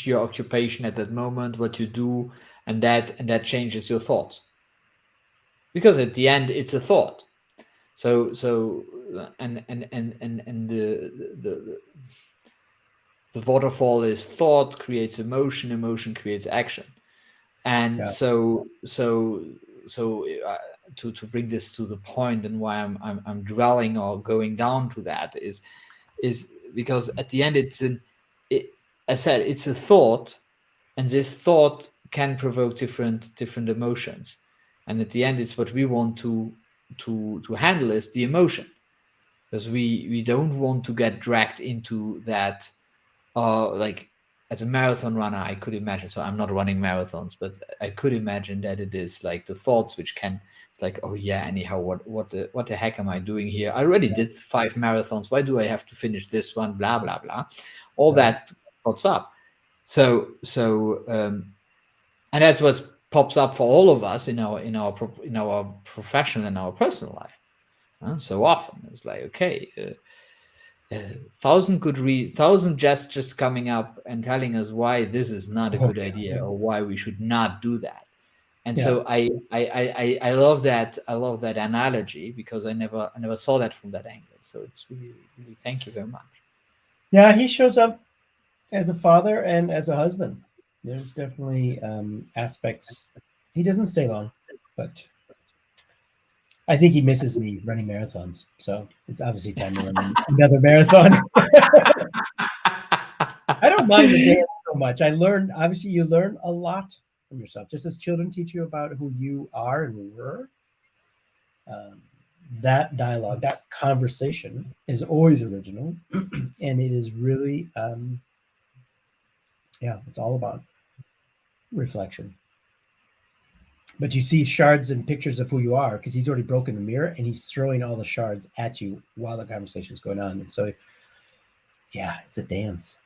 your occupation at that moment, what you do, and that changes your thoughts, because at the end it's a thought. So and the waterfall is thought creates emotion, emotion creates action. And so to bring this to the point, and why I'm dwelling or going down to that is because at the end I said it's a thought, and this thought can provoke different emotions, and at the end it's what we want to handle is the emotion, because we don't want to get dragged into that like as a marathon runner, I could imagine. So I'm not running marathons, but I could imagine that it is like the thoughts which can, like, oh yeah, anyhow, what the heck am I doing here? I already did 5 marathons. Why do I have to finish this one? Blah blah blah. All Right. that pops up. So and that's what pops up for all of us in our professional and our personal life. So often it's like, okay. 1,000 gestures coming up and telling us why this is not a good idea or why we should not do that. And so I love that. I love that analogy because I never saw that from that angle. So it's really thank you very much. Yeah, he shows up as a father and as a husband. There's definitely aspects. He doesn't stay long, but I think he misses me running marathons. So it's obviously time to run another marathon. I don't mind the dance so much. I learned, obviously, you learn a lot from yourself. Just as children teach you about who you are and were, that dialogue, that conversation is always original. And it is really, it's all about reflection. But you see shards and pictures of who you are because he's already broken the mirror and he's throwing all the shards at you while the conversation is going on. And so, yeah, it's a dance.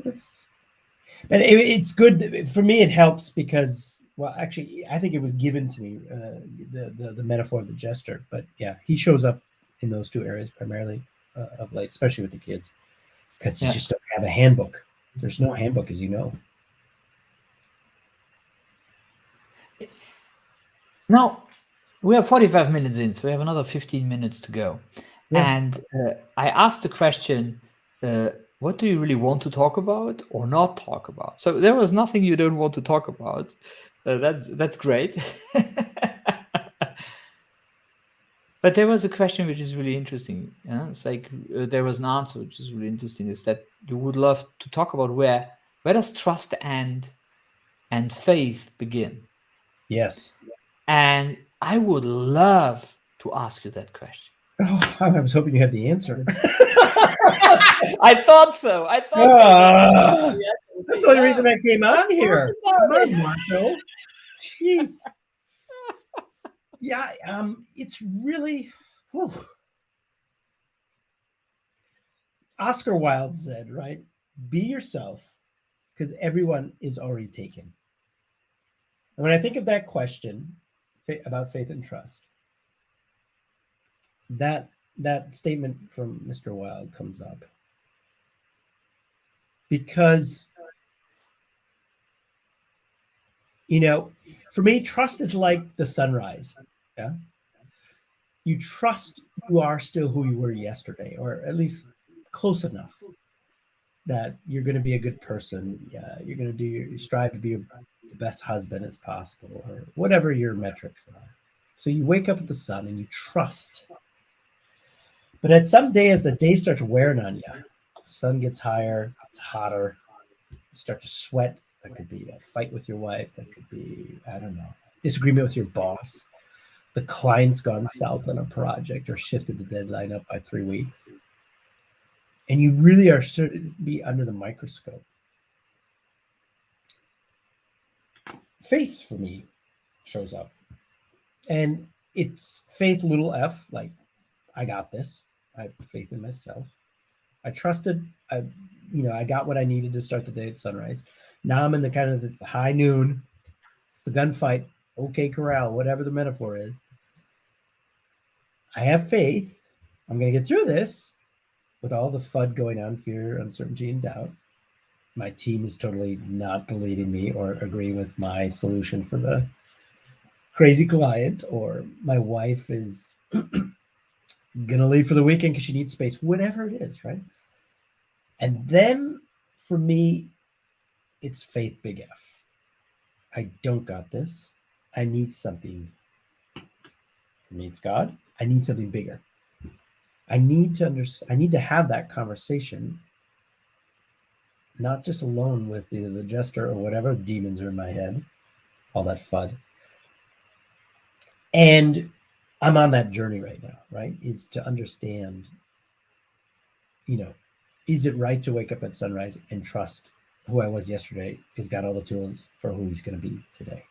But it's good for me. It helps because, well, actually, I think it was given to me, the metaphor of the jester. But yeah, he shows up in those two areas primarily of late, especially with the kids, because you just don't have a handbook. There's no handbook, as you know. Now, we are 45 minutes in, so we have another 15 minutes to go. Yeah. And I asked the question, what do you really want to talk about or not talk about? So there was nothing you don't want to talk about. That's great. But there was a question which is really interesting. It's like there was an answer which is really interesting, is that you would love to talk about where does trust end and faith begin? Yes. And I would love to ask you that question. Oh, I was hoping you had the answer. I thought so. So. That's the only reason I came on here. Come on, Marco. Jeez. Yeah, it's really. Whew. Oscar Wilde said, right? Be yourself, because everyone is already taken. And when I think of that question about faith and trust, that statement from Mr. Wilde comes up. Because, for me, trust is like the sunrise. Yeah. You trust you are still who you were yesterday, or at least close enough that you're going to be a good person. Yeah, you're going to you strive to be the best husband as possible, or whatever your metrics are. So you wake up with the sun and you trust. But at some day, as the day starts wearing on you, the sun gets higher, it's hotter, you start to sweat. That could be a fight with your wife. That could be, I don't know, disagreement with your boss. The client's gone south on a project or shifted the deadline up by 3 weeks. And you really are starting to be under the microscope. Faith for me shows up. And it's faith, little f, like, I got this. I have faith in myself. I trusted. I got what I needed to start the day at sunrise. Now I'm in the kind of the high noon. It's the gunfight. Okay, corral, whatever the metaphor is. I have faith. I'm going to get through this with all the FUD going on, fear, uncertainty, and doubt. My team is totally not believing me or agreeing with my solution for the crazy client, or my wife is going to leave for the weekend because she needs space, whatever it is, right? And then for me, it's faith, big F. I don't got this. I need something. For me, it's God. I need something bigger. I need to have that conversation, not just alone with either the jester or whatever demons are in my head, all that FUD. And I'm on that journey right now, right? Is to understand, is it right to wake up at sunrise and trust who I was yesterday has got all the tools for who he's going to be today.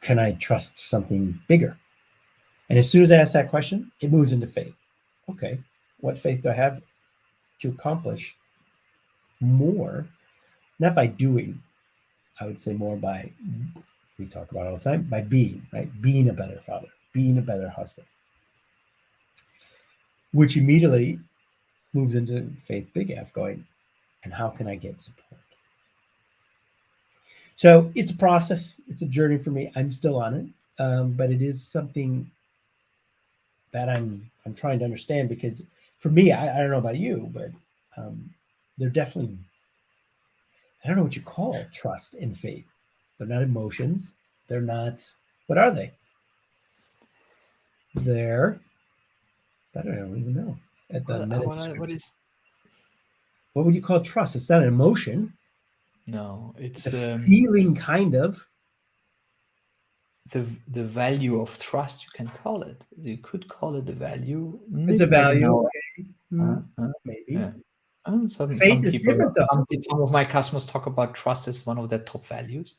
Can I trust something bigger? And as soon as I ask that question, it moves into faith. Okay, what faith do I have to accomplish more? Not by doing, I would say more by, we talk about all the time, by being, right? Being a better father, being a better husband, which immediately moves into faith big F, going, and how can I get support? So it's a process. It's a journey for me. I'm still on it, but it is something that I'm trying to understand, because for me, I don't know about you, but they're definitely, I don't know what you call trust and faith. They're not emotions. They're not, what are they? They're, I don't even know. At the meta What description. is? What would you call trust? It's not an emotion. No, It's it's a feeling, kind of. the value of trust. You can call it. You could call it the value. It's a Maybe value. now. Okay. Yeah. Maybe. Some Faith is people, different, though. some of my customers talk about trust as one of their top values,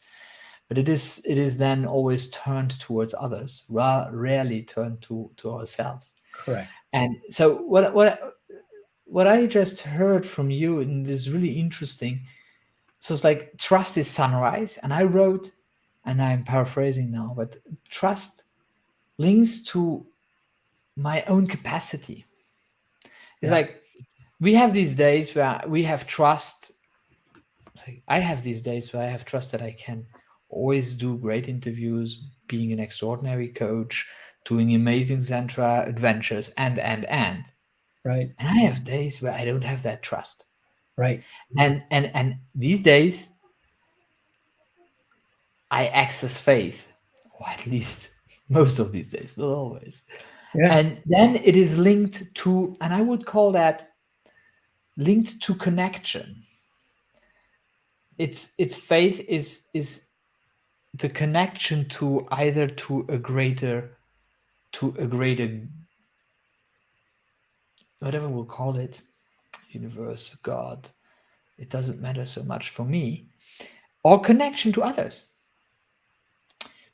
but it is then always turned towards others, rarely turned to ourselves. Correct. And so what I just heard from you, and this is really interesting. So it's like trust is sunrise, and I wrote, and I'm paraphrasing now, but trust links to my own capacity. It's like we have these days where we have trust. Like I have these days where I have trust that I can always do great interviews, being an extraordinary coach, doing amazing Zentra adventures, and Right. and I have days where I don't have that trust. Right. And these days I access faith, or at least most of these days, not always. Yeah. And then it is linked to, and I would call that linked to connection. It's faith is the connection to either to a greater whatever we'll call it, universe, God. It doesn't matter so much for me, or connection to others.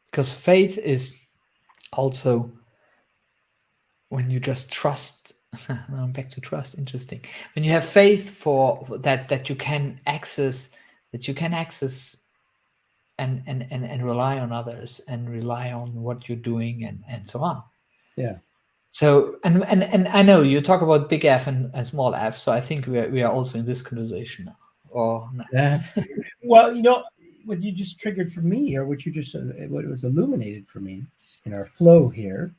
Because faith is also when you just trust. Now I'm back to trust. Interesting. When you have faith for that you can access and rely on others and rely on what you're doing and so on. Yeah. So and I know you talk about big F and small f, so I think we are also in this conversation now. Or not. Yeah. Well, you know what you just triggered for me, or what you just what was illuminated for me in our flow here,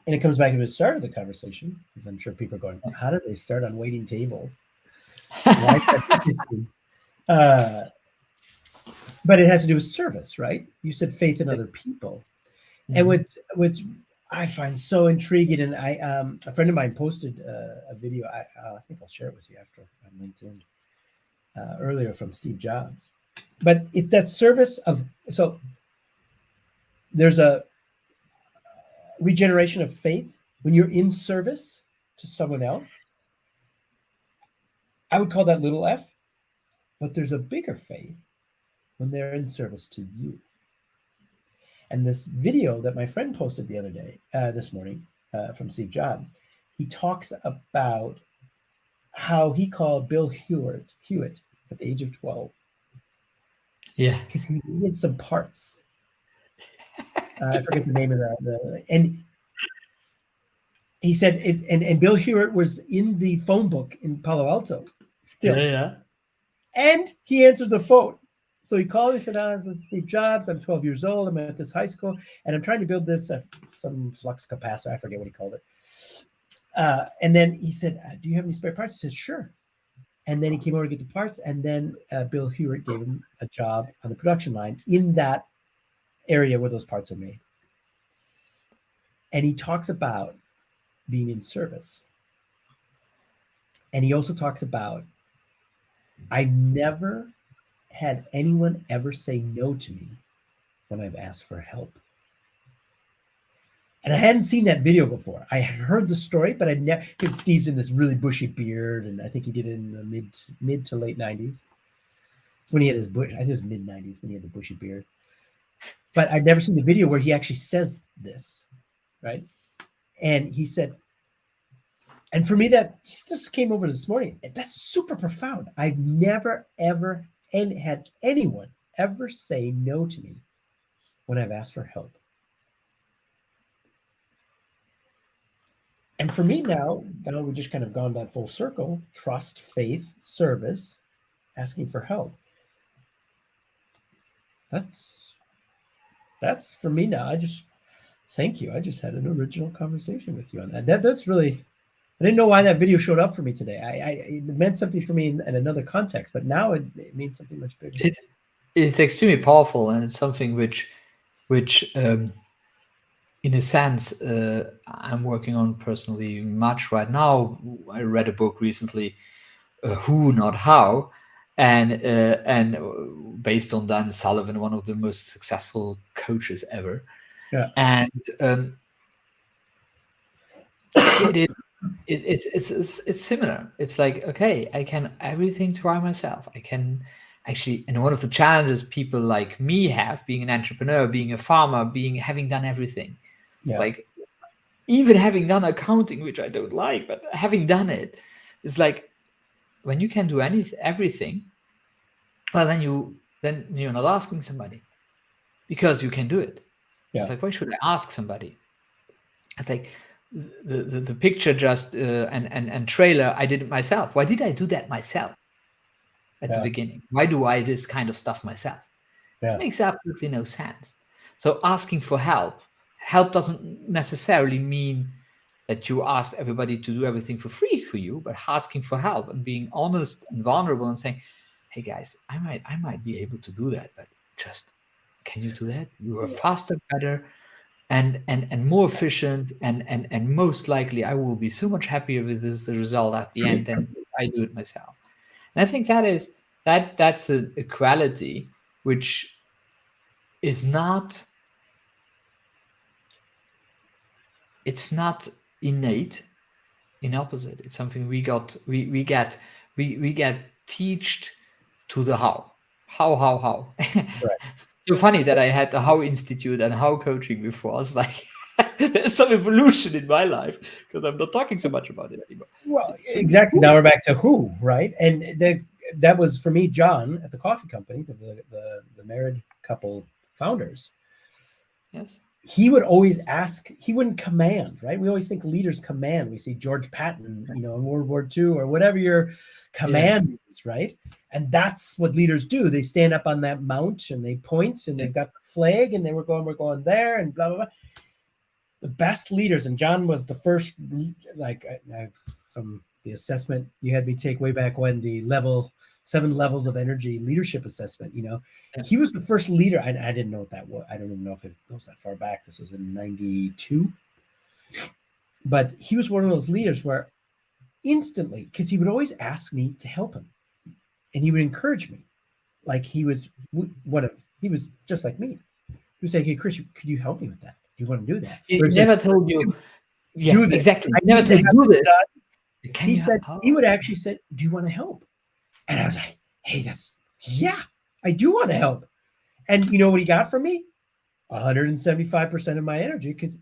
and it comes back to the start of the conversation, because I'm sure people are going, "How did they start on waiting tables? Why is that interesting?" But it has to do with service, right? You said faith in other people, and which I find so intriguing. And I, a friend of mine posted a video. I think I'll share it with you after on LinkedIn earlier, from Steve Jobs. But it's that service of, so there's a regeneration of faith when you're in service to someone else. I would call that little f, but there's a bigger faith when they're in service to you. And this video that my friend posted the other day, this morning, from Steve Jobs, he talks about how he called Bill Hewitt at the age of 12. Yeah. Because he needed some parts. I forget the name of and he said it, and Bill Hewitt was in the phone book in Palo Alto still. Yeah. And he answered the phone. So he called, he said, this is Steve Jobs. I'm 12 years old. I'm at this high school, and I'm trying to build this, some flux capacitor. I forget what he called it. And then he said, do you have any spare parts? He said, sure. And then he came over to get the parts, and then Bill Hewitt gave him a job on the production line in that area where those parts are made. And he talks about being in service. And he also talks about, I've never had anyone ever say no to me when I've asked for help. And I hadn't seen that video before. I had heard the story, but I'd never, because Steve's in this really bushy beard, and I think he did it in the mid to late 90s. When he had his bush, I think it was mid 90s when he had the bushy beard. But I'd never seen the video where he actually says this, right? And he said, and for me, that just came over this morning. That's super profound. I've never, ever, and had anyone ever say no to me when I've asked for help. And for me now we've just kind of gone that full circle: trust, faith, service, asking for help. That's for me now. I just thank you. I just had an original conversation with you on that. That's really, I didn't know why that video showed up for me today. It meant something for me in another context, but now it means something much bigger. It's extremely powerful, and it's something which in a sense, I'm working on personally much right now. I read a book recently, Who Not How, and based on Dan Sullivan, one of the most successful coaches ever. Yeah. And it's similar. It's like, okay, I can everything try myself. I can actually, and one of the challenges people like me have, being an entrepreneur, being a farmer, having done everything. Yeah. Like even having done accounting, which I don't like, but having done it, it's like when you can do everything, well, then you're not asking somebody because you can do it. Yeah. It's like, why should I ask somebody? It's like the picture just and trailer, I did it myself. Why did I do that myself at the beginning? Why do I this kind of stuff myself? It makes absolutely no sense. So asking for help doesn't necessarily mean that you ask everybody to do everything for free for you, but asking for help and being honest and vulnerable and saying, hey guys, I might be able to do that, but just, can you do that? You are faster, better, and more efficient, and most likely I will be so much happier with the result at the end than if I do it myself. And I think that's a quality which is not, it's not innate. In opposite, it's something we get teached to the how. Right. So funny that I had the How Institute and How coaching before. It's like there's some evolution in my life because I'm not talking so much about it anymore. Well, exactly. Now we're back to who, right? And that was for me, John at the coffee company, the married couple founders. Yes. He would always ask, he wouldn't command, right? We always think leaders command. We see George Patton, in World War II or whatever your command is, right? And that's what leaders do. They stand up on that mount and they point and they've got the flag and we're going there and blah, blah, blah. The best leaders, and John was the first, like from the assessment you had me take way back when, the 7 levels of energy leadership assessment, he was the first leader. I didn't know what that was. I don't even know if it goes that far back. This was in 92. But he was one of those leaders where instantly, because he would always ask me to help him and he would encourage me. Like he was just like me. He would say, hey, Chris, could you help me with that? Do you want to do that? He never told you, do this. Exactly. I never told you do this. He would actually say, do you want to help? And I was like, hey, I do want to help. And you know what he got from me? 175% of my energy, because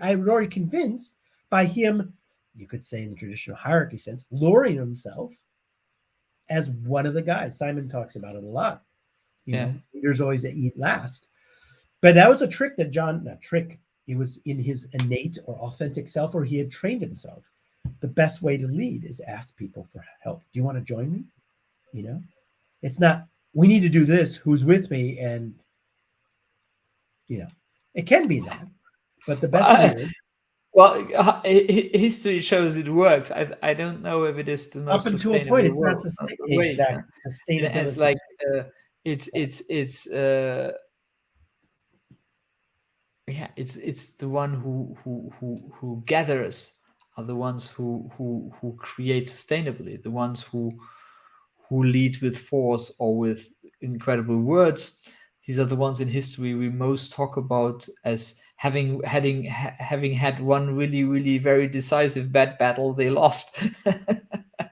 I was already convinced by him, you could say in the traditional hierarchy sense, lowering himself as one of the guys. Simon talks about it a lot. Leaders always eat last. But that was a trick that it was in his innate or authentic self, or he had trained himself. The best way to lead is ask people for help. Do you want to join me? It's not, we need to do this, who's with me? And, it can be that, but the best leader. Well, history shows it works. I don't know if it is the most up until a point. It's not sustainable. Exactly. Sustainability. It's the one who gathers are the ones who create sustainably, the ones who lead with force or with incredible words. These are the ones in history we most talk about as having had one really, really very decisive bad battle they lost.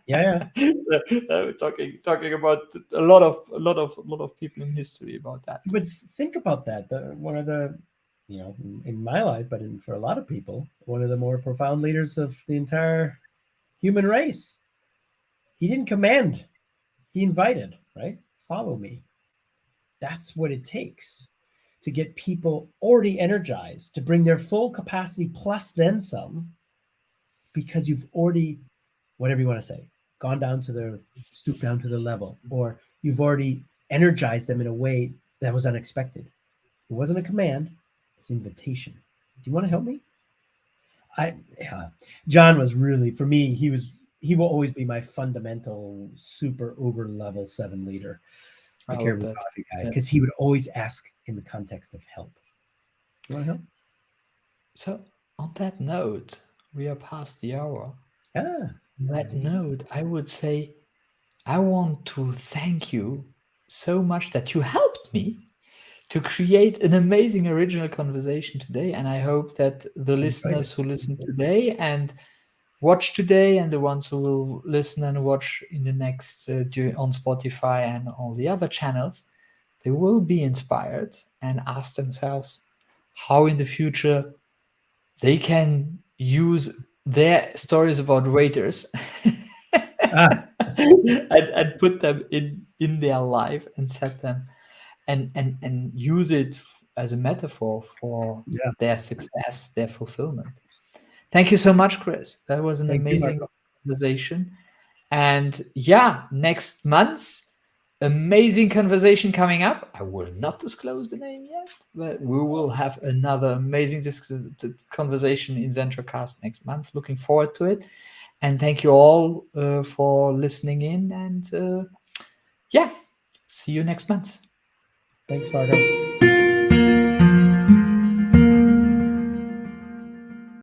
Yeah. Talking about a lot of people in history about that. But think about that. One of the, in my life, but for a lot of people, one of the more profound leaders of the entire human race. He didn't command, he invited, right? Follow me. That's what it takes to get people already energized, to bring their full capacity plus then some, because you've already, whatever you want to say, stooped down to their level, or you've already energized them in a way that was unexpected. It wasn't a command, it's invitation. Do you want to help me? John was really, for me, he will always be my fundamental super uber level 7 leader, the Caribou Coffee guy, because he would always ask in the context of help. You want to help? So on that note, we are past the hour. On that note, I would say I want to thank you so much that you helped me to create an amazing original conversation today. And I hope that the listeners who listen today and watch today, and the ones who will listen and watch in the next on Spotify and all the other channels, they will be inspired and ask themselves how in the future they can use their stories about waiters and put them in their life and set them and use it as a metaphor for their success, their fulfillment. Thank you so much, Chris. That was an amazing conversation. And next month's amazing conversation coming up. I will not disclose the name yet, but we will have another amazing conversation in ZentraCast next month. Looking forward to it. And thank you all for listening in. And see you next month. Thanks, Marco.